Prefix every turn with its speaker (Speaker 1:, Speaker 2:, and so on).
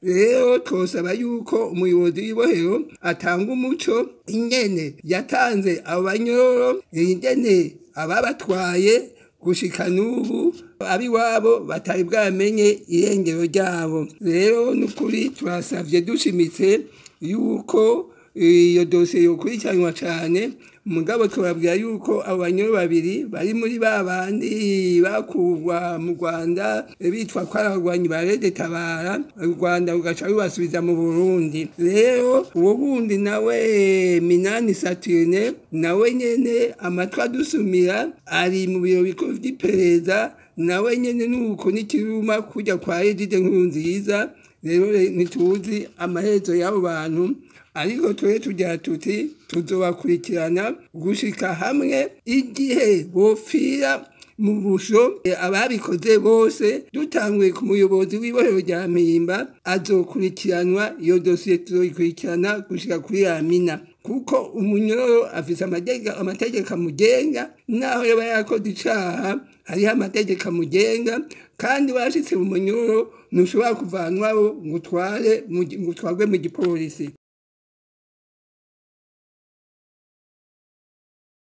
Speaker 1: rero twosaba yuko umuyobozi w'ibohero atanga umuco ingene yatanze abo banyororo, ingene ababatwaye gushika n'ubu abiwabo batari bwamenye irengero ryabo. Rero n'ukuri turasavye dushimitse yuko iyo dosiye yokurikiranwa cane, mugabo twababwira yuko abo banyororo babiri bari muri babandi bakurwa mu Rwanda bitwa ko ari abagwanyi ba Rede Tabara, u Rwanda rugaca rubasubiza mu Burundi. Rero uwo wundi nawe Minani Saturne nawe nyene amatwi adusumira ari mu biro bikuru vy'iperereza, nawe nyene nuko n'ikiruma kujya kwa Edide Nkurunziza. Rero ntituzi amaherezo y'abo bantu, ariko twe tugira tuti tuzobakurikirana gushika hamwe igihe bopfira mu busho. Ababikoze bose dutanguye ku muyobozi w'ibohero rya Mpimba azokurikiranwa, iyo dosiye tuzoyikurikirana gushika kuri Amina, kuko umunyororo afise amategeko amugenga, naho yoba yakoze icaha hariho amategeko amugenga, kandi washitse mu munyororo ntushobora kuvanwaho ngo utwarwe mu gipolisi.